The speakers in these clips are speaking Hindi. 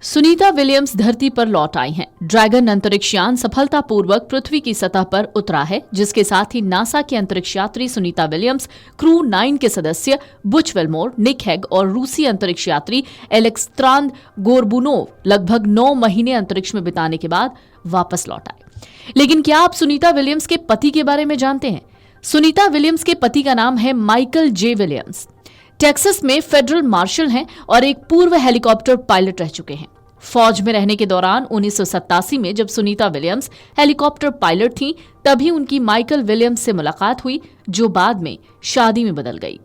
सुनीता विलियम्स धरती पर लौट आई हैं। ड्रैगन अंतरिक्ष यान सफलतापूर्वक पृथ्वी की सतह पर उतरा है, जिसके साथ ही नासा के अंतरिक्ष यात्री सुनीता विलियम्स, क्रू 9 के सदस्य बुच विल्मोर, निक हेग और रूसी अंतरिक्ष यात्री एलेक्सांद्र गोर्बुनोव लगभग 9 महीने अंतरिक्ष में बिताने के बाद वापस लौट आए। लेकिन क्या आप सुनीता विलियम्स के पति के बारे में जानते हैं? सुनीता विलियम्स के पति का नाम है माइकल जे विलियम्स। टेक्सास में फेडरल मार्शल हैं और एक पूर्व हेलीकॉप्टर पायलट रह चुके हैं। फौज में रहने के दौरान 1987 में जब सुनीता विलियम्स हेलीकॉप्टर पायलट थीं, तभी उनकी माइकल विलियम्स से मुलाकात हुई, जो बाद में शादी में बदल गई।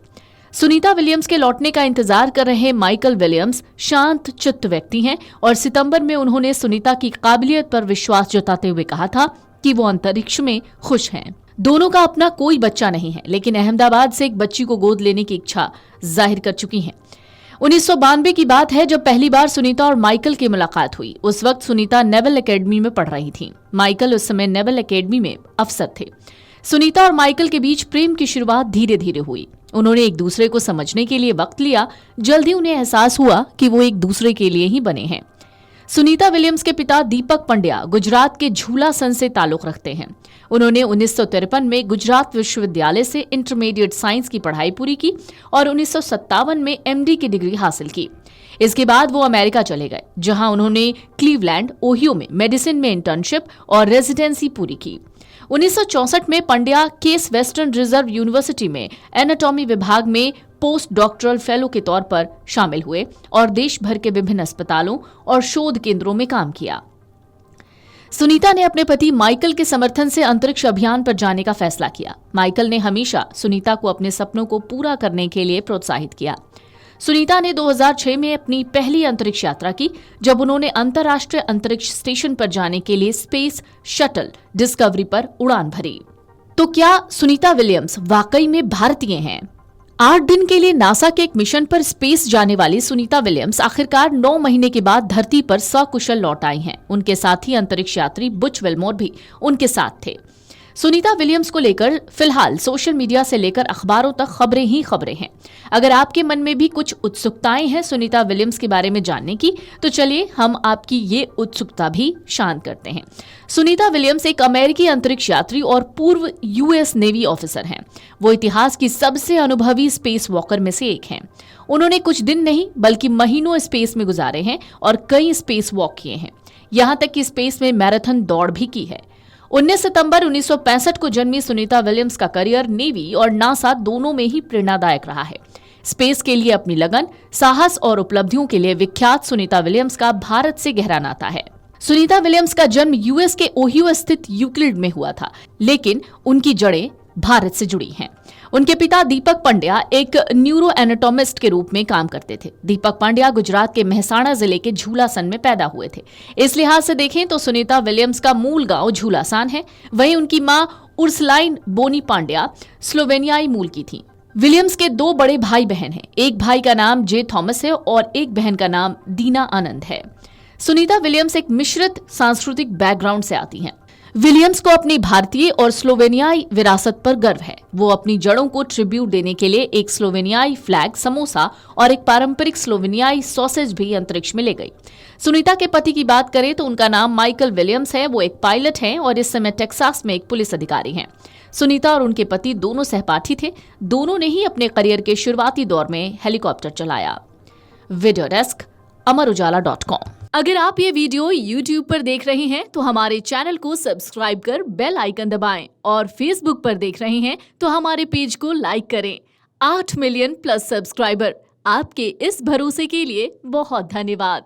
सुनीता विलियम्स के लौटने का इंतजार कर रहे माइकल विलियम्स शांत चित्त व्यक्ति हैं और सितंबर में उन्होंने सुनीता की काबिलियत पर विश्वास जताते हुए कहा था कि वो अंतरिक्ष में खुश हैं। दोनों का अपना कोई बच्चा नहीं है, लेकिन अहमदाबाद से एक बच्ची को गोद लेने की इच्छा जाहिर कर चुकी हैं। 1992 की बात है जब पहली बार सुनीता और माइकल की मुलाकात हुई। उस वक्त सुनीता नेवल एकेडमी में पढ़ रही थी। माइकल उस समय नेवल एकेडमी में अफसर थे। सुनीता और माइकल के बीच प्रेम की शुरुआत धीरे धीरे हुई। उन्होंने एक दूसरे को समझने के लिए वक्त लिया। जल्दी उन्हें एहसास हुआ कि वो एक दूसरे के लिए ही बने हैं। सुनीता विलियम्स के पिता दीपक पंड्या गुजरात के झूलासन से ताल्लुक रखते हैं। उन्होंने 1953 में गुजरात विश्वविद्यालय से इंटरमीडिएट साइंस की पढ़ाई पूरी की और 1957 में एमडी की डिग्री हासिल की। इसके बाद वो अमेरिका चले गए, जहां उन्होंने क्लीवलैंड, ओहियो में मेडिसिन में इंटर्नशिप और रेजिडेंसी पूरी की। 1964 में Pandya case western reserve university में एनाटॉमी विभाग में पोस्ट डॉक्टरल फेलो के तौर पर शामिल हुए और देश भर के विभिन्न अस्पतालों और शोध केंद्रों में काम किया। सुनीता ने अपने पति माइकल के समर्थन से अंतरिक्ष अभियान पर जाने का फैसला किया। माइकल ने हमेशा सुनीता को अपने सपनों को पूरा करने के लिए प्रोत्साहित किया। सुनीता ने 2006 में अपनी पहली अंतरिक्ष यात्रा की, जब उन्होंने अंतर्राष्ट्रीय अंतरिक्ष स्टेशन पर जाने के लिए स्पेस शटल डिस्कवरी पर उड़ान भरी। तो क्या सुनीता विलियम्स वाकई में भारतीय हैं? 8 दिन के लिए नासा के एक मिशन पर स्पेस जाने वाली सुनीता विलियम्स आखिरकार 9 महीने के बाद धरती पर सकुशल लौट आई हैं। उनके साथी अंतरिक्ष यात्री बुच विल्मोर भी उनके साथ थे। सुनीता विलियम्स को लेकर फिलहाल सोशल मीडिया से लेकर अखबारों तक खबरें ही खबरें हैं। अगर आपके मन में भी कुछ उत्सुकताएं हैं सुनीता विलियम्स के बारे में जानने की, तो चलिए हम आपकी ये उत्सुकता भी शांत करते हैं। सुनीता विलियम्स एक अमेरिकी अंतरिक्ष यात्री और पूर्व यूएस नेवी ऑफिसर हैं। वो इतिहास की सबसे अनुभवी स्पेस वॉकर में से एक हैं। उन्होंने कुछ दिन नहीं बल्कि महीनों स्पेस में गुजारे हैं और कई स्पेस वॉक किए हैं। यहाँ तक कि स्पेस में मैराथन दौड़ भी की है। 19 सितंबर 1965 को जन्मी सुनीता विलियम्स का करियर नेवी और नासा दोनों में ही प्रेरणादायक रहा है। स्पेस के लिए अपनी लगन, साहस और उपलब्धियों के लिए विख्यात सुनीता विलियम्स का भारत से गहरा नाता है। सुनीता विलियम्स का जन्म यूएस के ओहियो स्थित यूक्लिड में हुआ था, लेकिन उनकी जड़ें भारत से जुड़ी हैं। उनके पिता दीपक पंड्या एक न्यूरो एनाटोमिस्ट के रूप में काम करते थे। दीपक पंड्या गुजरात के मेहसाणा जिले के झूलासन में पैदा हुए थे। इस लिहाज से देखें तो सुनीता विलियम्स का मूल गांव झूलासान है। वहीं उनकी मां उर्सलाइन बोनी पंड्या स्लोवेनियाई मूल की थी। विलियम्स के 2 बड़े भाई बहन हैं। एक भाई का नाम जे थॉमस है और एक बहन का नाम दीना आनंद है। सुनीता विलियम्स एक मिश्रित सांस्कृतिक बैकग्राउंड से आती हैं। विलियम्स को अपनी भारतीय और स्लोवेनियाई विरासत पर गर्व है। वो अपनी जड़ों को ट्रिब्यूट देने के लिए एक स्लोवेनियाई फ्लैग, समोसा और एक पारंपरिक स्लोवेनियाई सॉसेज भी अंतरिक्ष में ले गई। सुनीता के पति की बात करें तो उनका नाम माइकल विलियम्स है। वो एक पायलट हैं और इस समय टेक्सास में एक पुलिस अधिकारी हैं। सुनीता और उनके पति दोनों सहपाठी थे। दोनों ने ही अपने करियर के शुरुआती दौर में हेलीकॉप्टर चलाया। वीडियो डेस्क अमरउजाला.com। अगर आप ये वीडियो YouTube पर देख रहे हैं तो हमारे चैनल को सब्सक्राइब कर बेल आइकन दबाएं और Facebook पर देख रहे हैं तो हमारे पेज को लाइक करें। 8 मिलियन प्लस सब्सक्राइबर, आपके इस भरोसे के लिए बहुत धन्यवाद।